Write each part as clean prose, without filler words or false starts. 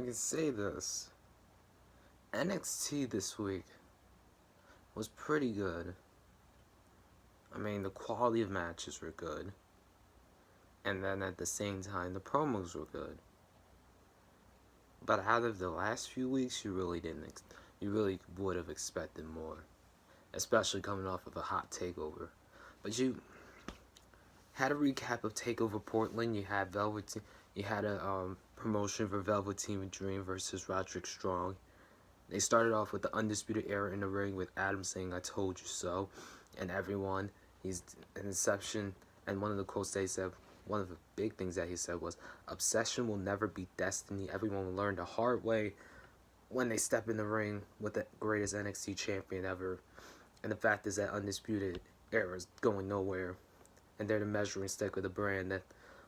I can say this. NXT this week was pretty good. I mean, the quality of matches were good. And then at the same time, the promos were good. But out of the last few weeks, you really would have expected more. Especially coming off of a hot takeover. But you had a recap of Takeover Portland. You had a promotion for Velveteen Dream versus Roderick Strong. They started off with the Undisputed Era in the ring with Adam saying, "I told you so," and everyone. He's an Inception, and one of the quotes they said, one of the big things that he said was, "Obsession will never be destiny. Everyone will learn the hard way when they step in the ring with the greatest NXT champion ever." And the fact is that Undisputed Era is going nowhere, and they're the measuring stick of the brand that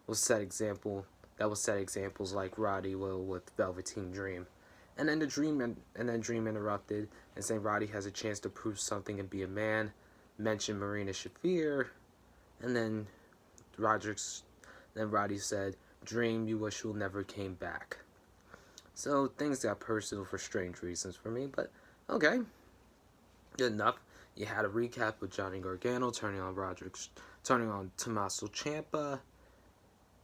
will set examples like Roddy will with Velveteen Dream. And then Dream interrupted and saying Roddy has a chance to prove something and be a man. Mentioned Marina Shafir, and then Roddy said, "Dream, you wish you never came back." So things got personal for strange reasons for me, but okay, good enough. You had a recap with Johnny Gargano turning on Tommaso Ciampa.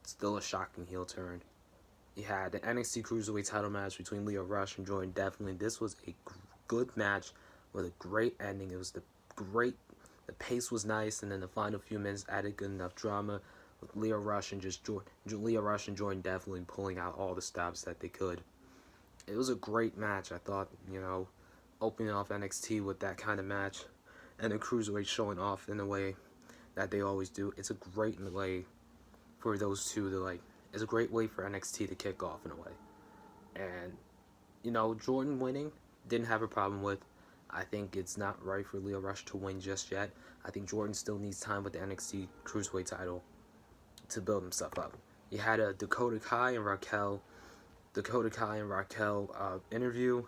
Still a shocking heel turn. You had the NXT Cruiserweight title match between Lio Rush and Jordan Devlin. This was a good match with a great ending. It was the pace was nice, and then the final few minutes added good enough drama with Lio Rush and Jordan Devlin pulling out all the stops that they could. It was a great match. I thought, opening off NXT with that kind of match, and the Cruiserweight showing off in the way that they always do. It's a great way for those two to It's a great way for NXT to kick off in a way. And, Jordan winning, didn't have a problem with. I think it's not right for Lio Rush to win just yet. I think Jordan still needs time with the NXT Cruiserweight title to build himself up. You had a Dakota Kai and Raquel interview.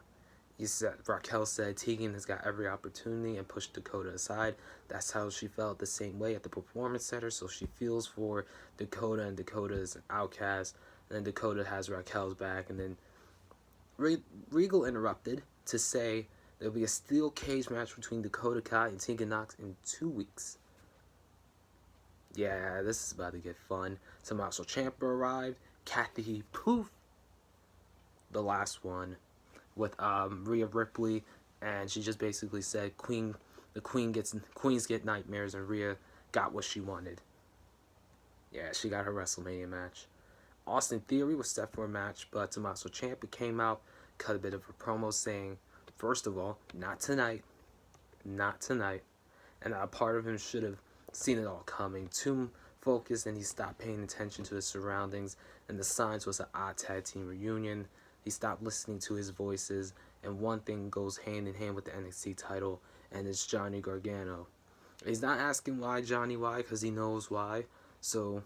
Raquel said Tegan has got every opportunity and pushed Dakota aside. That's how she felt the same way at the Performance Center, so she feels for Dakota, and Dakota is an outcast. And then Dakota has Raquel's back, and then Regal interrupted to say there'll be a steel cage match between Dakota Kai and Tegan Nox in 2 weeks. Yeah, this is about to get fun. Tommaso Ciampa arrived. Kathy Poof, the last one, with Rhea Ripley, and she just basically said queens get nightmares, and Rhea got what she wanted. Yeah, she got her WrestleMania match. Austin Theory was set for a match, but Tommaso Ciampa came out, cut a bit of a promo saying, first of all, not tonight, and a part of him should have seen it all coming. Too focused, and he stopped paying attention to his surroundings, and the signs was an odd tag team reunion. He stopped listening to his voices, and one thing goes hand in hand with the NXT title, and it's Johnny Gargano. He's not asking why, because he knows why. So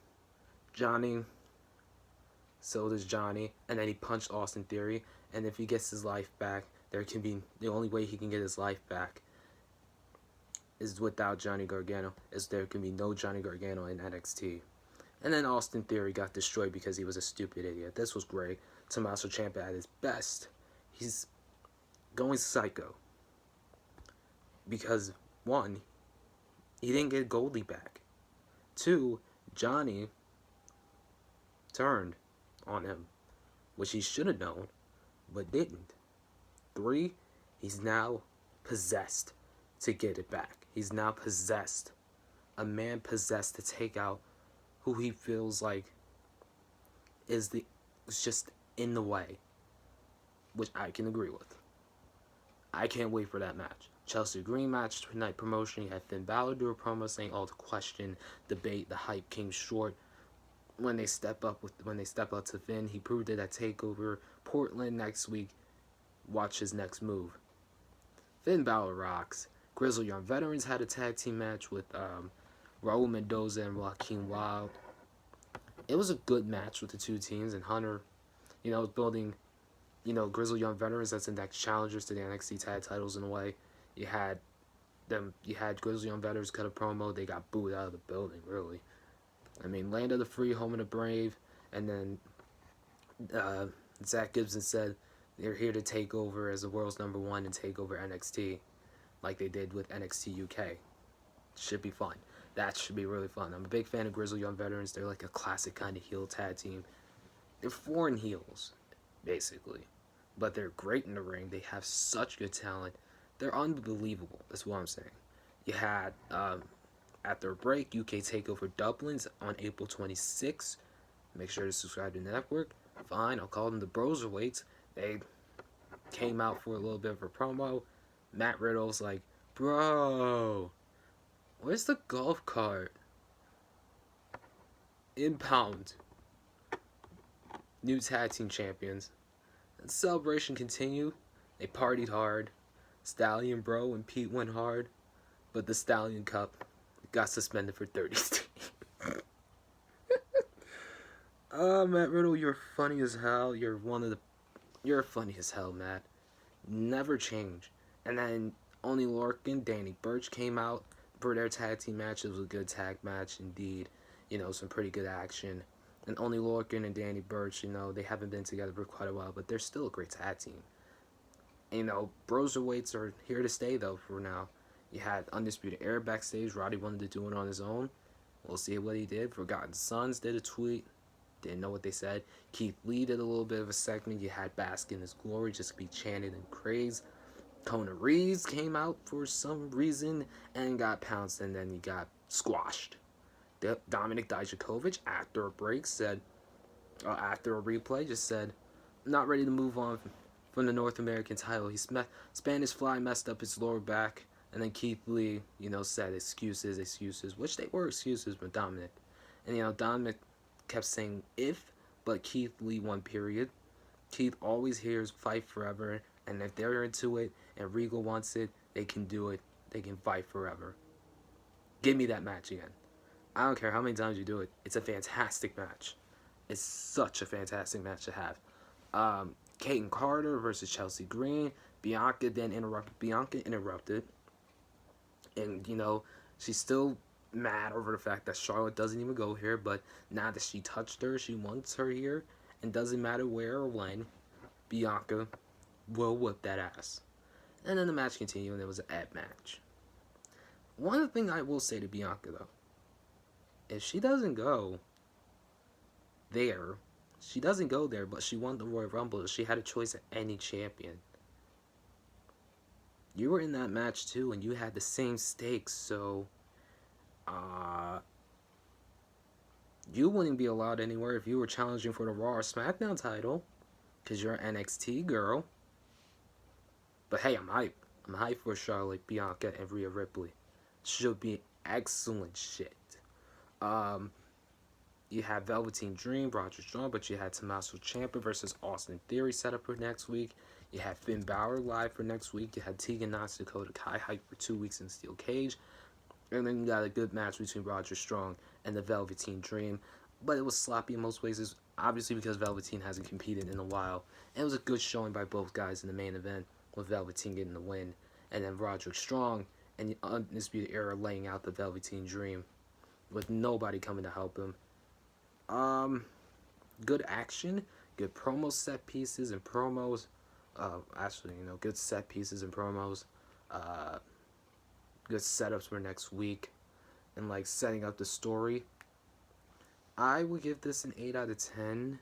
does Johnny, and then he punched Austin Theory, and if he gets his life back, the only way he can get his life back is without Johnny Gargano, there can be no Johnny Gargano in NXT. And then Austin Theory got destroyed because he was a stupid idiot. This was great. Tommaso Ciampa at his best. He's going psycho. Because, 1, he didn't get Goldie back. 2, Johnny turned on him, which he should have known, but didn't. 3, he's now possessed to get it back. He's now possessed. A man possessed to take out who he feels like is just in the way, which I can agree with. I can't wait for that match. Chelsea Green match tonight promotion. You had Finn Balor do a promo saying all the question, debate, the hype came short when they step up to Finn. He proved it at Takeover Portland next week. Watch his next move. Finn Balor rocks. Grizzled Young Veterans had a tag team match with Raul Mendoza and Joaquin Wilde. It was a good match with the two teams, and Hunter, building, Grizzled Young Veterans as the next challengers to the NXT tag titles in a way. You had Grizzled Young Veterans cut a promo. They got booed out of the building, really. I mean, Land of the Free, Home of the Brave, and then Zach Gibson said they're here to take over as the world's number one and take over NXT like they did with NXT UK. Should be fun. That should be really fun. I'm a big fan of Grizzled Young Veterans. They're like a classic kind of heel tag team. They're foreign heels, basically. But they're great in the ring. They have such good talent. They're unbelievable. That's what I'm saying. You had, after a break, UK TakeOver Dublin's on April 26th. Make sure to subscribe to the network. Fine, I'll call them the Broserweights. They came out for a little bit of a promo. Matt Riddle's like, bro, where's the golf cart? Impound. New tag team champions. The celebration continued. They partied hard. Stallion Bro and Pete went hard. But the Stallion Cup got suspended for 30 days. Matt Riddle, you're funny as hell. You're funny as hell, Matt. Never change. And then Oney Lorcan, Danny Burch came out for their tag team match. It was a good tag match indeed. You know, some pretty good action. And Oney Lorcan and Danny Burch, you know, they haven't been together for quite a while, but they're still a great tag team. And, you know, Broserweights are here to stay, though, for now. You had Undisputed Era backstage. Roddy wanted to do it on his own. We'll see what he did. Forgotten Sons did a tweet. Didn't know what they said. Keith Lee did a little bit of a segment. You had Bask in His Glory just be chanted and crazed. Kona Reeves came out for some reason and got pounced, and then he got squashed. Dominic Dijakovic, after a break, said, after a replay, just said, not ready to move on from the North American title. Spanish Fly messed up his lower back, and then Keith Lee, you know, said excuses, which they were excuses with Dominic. And, you know, Dominic kept saying if, but Keith Lee won, period. Keith always hears fight forever, and if they're into it and Regal wants it, they can do it. They can fight forever. Give me that match again. I don't care how many times you do it. It's a fantastic match. It's such a fantastic match to have. Kayden Carter versus Chelsea Green. Bianca interrupted. And, you know, she's still mad over the fact that Charlotte doesn't even go here. But now that she touched her, she wants her here. And doesn't matter where or when, Bianca will whip that ass. And then the match continued, and it was an ad match. One thing I will say to Bianca, though, if she doesn't go there, but she won the Royal Rumble. She had a choice at any champion. You were in that match too, and you had the same stakes, so you wouldn't be allowed anywhere if you were challenging for the Raw or SmackDown title, because you're an NXT girl. But hey, I'm hyped. I'm hyped for Charlotte, Bianca, and Rhea Ripley. Should be excellent shit. You had Velveteen Dream, Roger Strong, but you had Tommaso Ciampa versus Austin Theory set up for next week. You had Finn Balor live for next week. You had Tegan Knox, Dakota Kai hyped for 2 weeks in Steel Cage. And then you got a good match between Roger Strong and the Velveteen Dream. But it was sloppy in most places, obviously because Velveteen hasn't competed in a while. And it was a good showing by both guys in the main event, with Velveteen getting the win. And then Roderick Strong and the Undisputed Era laying out the Velveteen Dream with nobody coming to help him. Good action, good promo set pieces and promos. Good set pieces and promos. Good setups for next week, and like setting up the story. I would give this an 8 out of 10.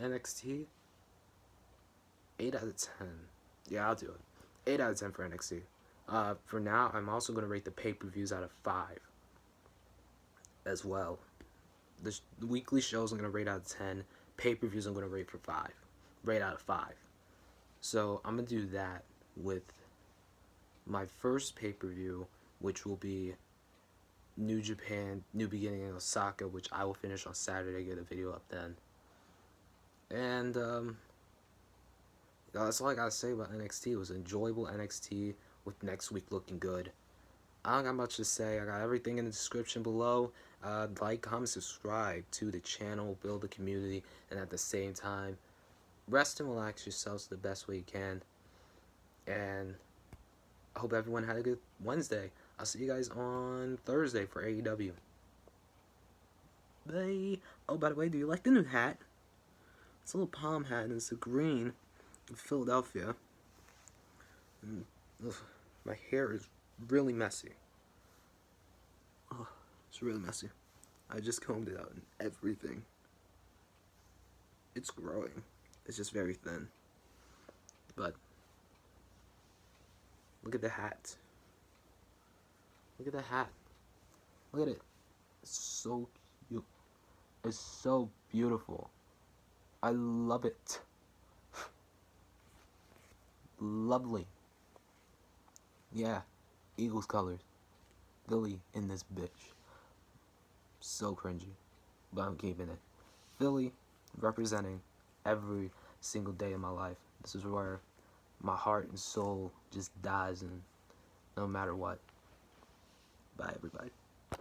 NXT. 8 out of 10. Yeah, I'll do it. 8 out of 10 for NXT. For now, I'm also going to rate the pay-per-views out of 5 as well. The weekly shows I'm going to rate out of 10. Pay-per-views I'm going to rate for 5. Rate out of 5. So I'm going to do that with my first pay-per-view, which will be New Japan, New Beginning in Osaka, which I will finish on Saturday, get a video up then. And that's all I gotta say about NXT. It was enjoyable NXT with next week looking good. I don't got much to say. I got everything in the description below. Like, comment, subscribe to the channel, build a community, and at the same time, rest and relax yourselves the best way you can. And I hope everyone had a good Wednesday. I'll see you guys on Thursday for AEW. Bye. Oh, by the way, do you like the new hat? It's a little palm hat, and it's a green of Philadelphia. And ugh, my hair is really messy. Oh, it's really messy. I just combed it out and everything. It's growing. It's just very thin. But look at the hat. Look at the hat. Look at it. It's so cute. It's so beautiful. I love it. Lovely. Yeah, Eagles colors. Philly in this bitch. So cringy. But I'm keeping it. Philly representing every single day of my life. This is where my heart and soul just dies in no matter what.